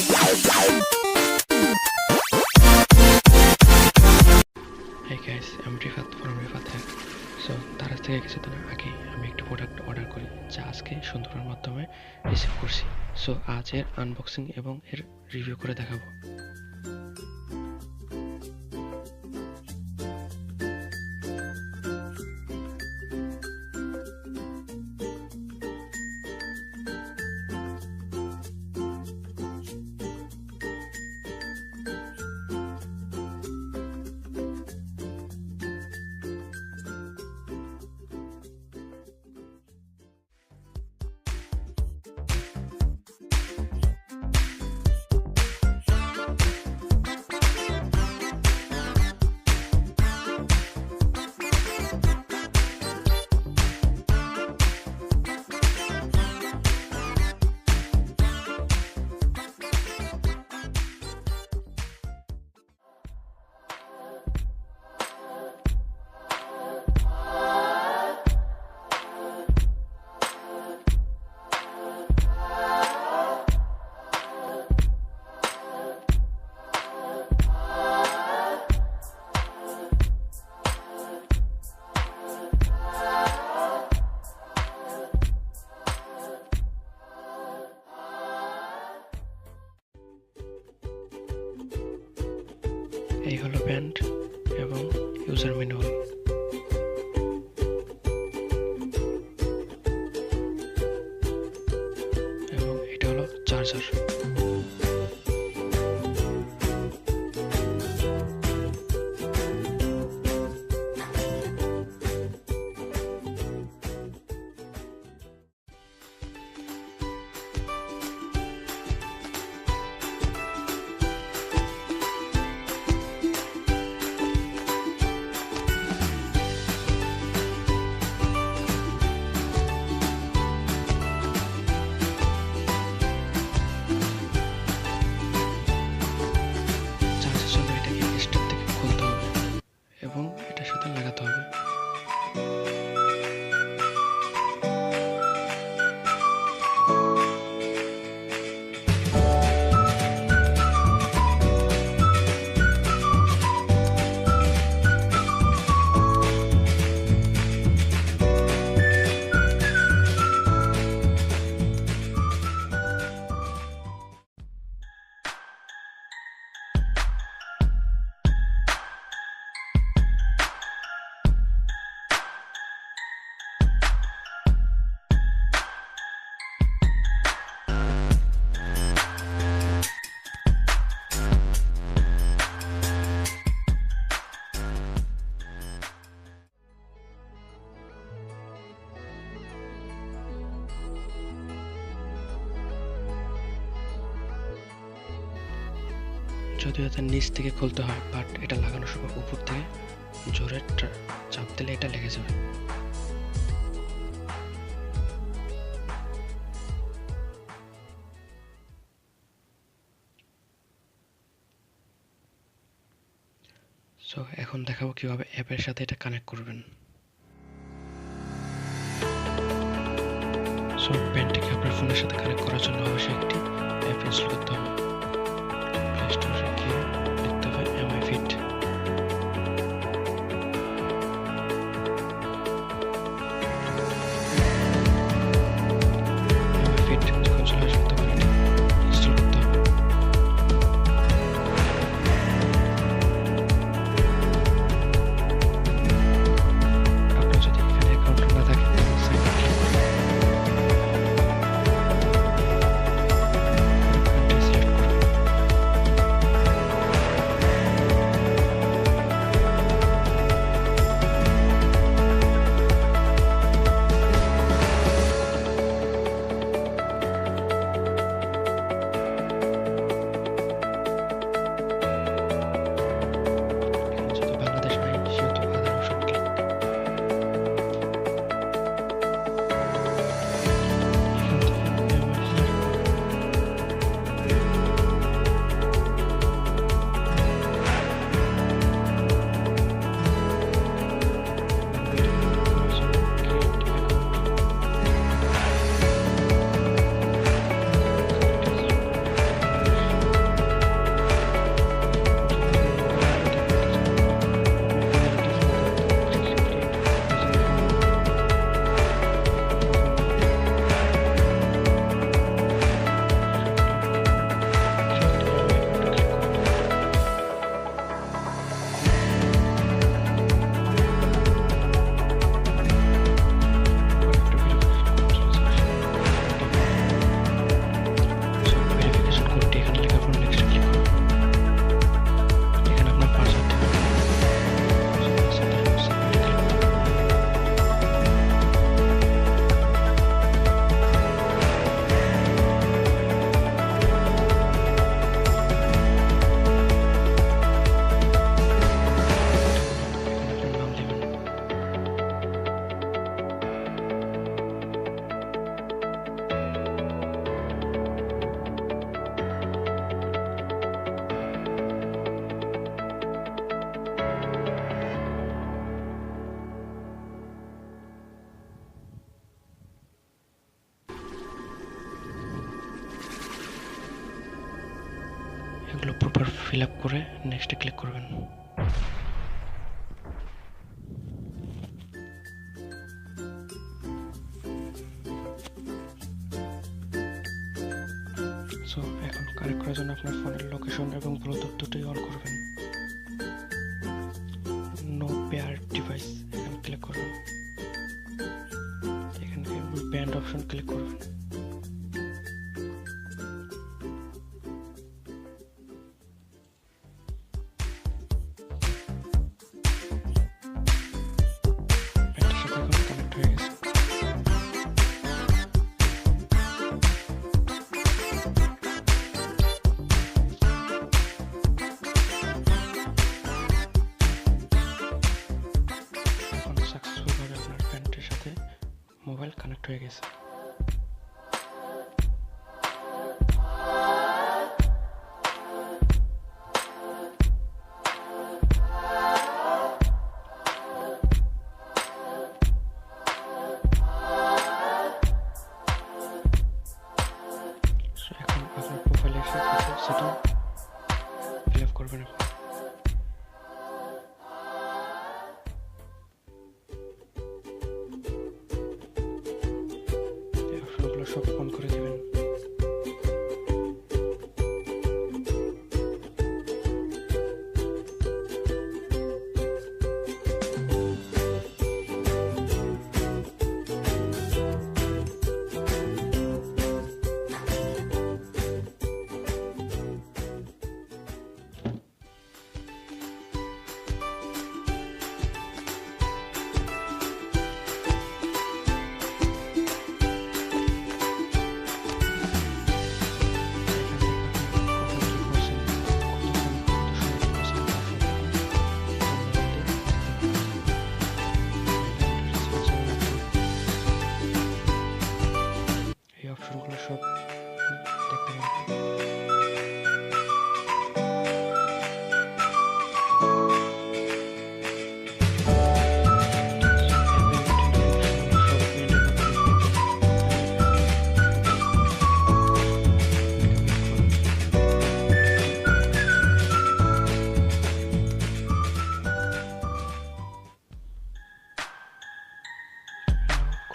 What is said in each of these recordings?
Hey guys, I'm Rifat from Rifat Hack. So Daraz থেকে কিছুদিন আগে আমি একটা প্রোডাক্ট অর্ডার করি যা আজকে সুন্দরের মাধ্যমে রিসিভ করছি। সো আজ এর আনবক্সিং এবং এর রিভিউ করে দেখাবো। এই হলো ব্যান্ড এবং ইউজার ম্যানুয়াল। এবং এটা হলো চার্জার। এবং এটার সাথে লাগাতে হবে। যদিও এটা নিচ থেকে খুলতে হয়, বাট এটা লাগানোর সময় উপর থেকে জোরে চাপ দিলে এটা লেগে যাবে। সো এখন দেখাবো কিভাবে অ্যাপের সাথে এটা কানেক্ট করবেন। সো ব্যান্ডটিকে আপনার ফোনের সাথে কানেক্ট করার জন্য অবশ্যই একটি অ্যাপ ইনস্টল করতে হবে। প্লে স্টোরে গিয়ে লিখতে হবে MyFit। যখন চলে আসবে তখন এটা ইনস্টল করতে হবে। আপনার যদি এখানে অ্যাকাউন্ট না থাকে সাইন আপ করুন। এগুলো প্রপার ফিল আপ করে নেক্সটে ক্লিক করবেন। সো এখন কানেক্ট করার জন্য আপনার ফোনের লোকেশন এবং ব্লুটুথ দুটোই অন করবেন। নো পেয়ার ডিভাইস এখানে ক্লিক করবেন। এখানে ব্যান্ড অপশন ক্লিক করবেন। কানেক্ট হয়ে গেছে। সাকসেসফুলভাবে আপনার প্যান্টের সাথে মোবাইল কানেক্ট হয়ে গেছে। এখন আপনার প্রোফাইলে এসে কিছু সেটিং ফিল আপ করবেন। অপশনগুলো সব অন করে দেবেন। এই অপশনগুলো সব দেখতে পাবেন।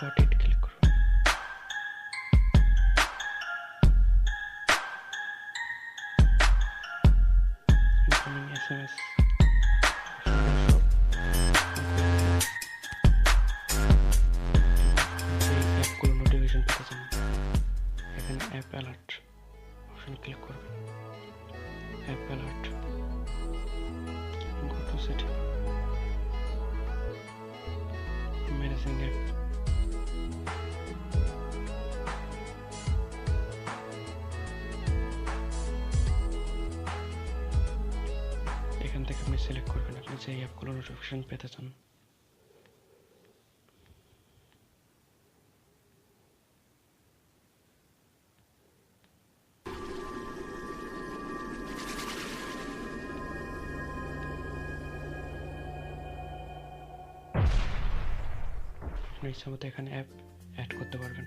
Got it, click করুন। Incoming SMS অ্যাপগুলো নোটিফিকেশন পেতে চান, এখানে অ্যাপ অ্যালার্ট অপশন ক্লিক করবেন। App alert, go to setting, managing app. এখান থেকে আপনি সিলেক্ট করবেন আপনি যে অ্যাপগুলো নোটিফিকেশন পেতে চান। আপনি ইচ্ছা মতো এখানে অ্যাপ অ্যাড করতে পারবেন।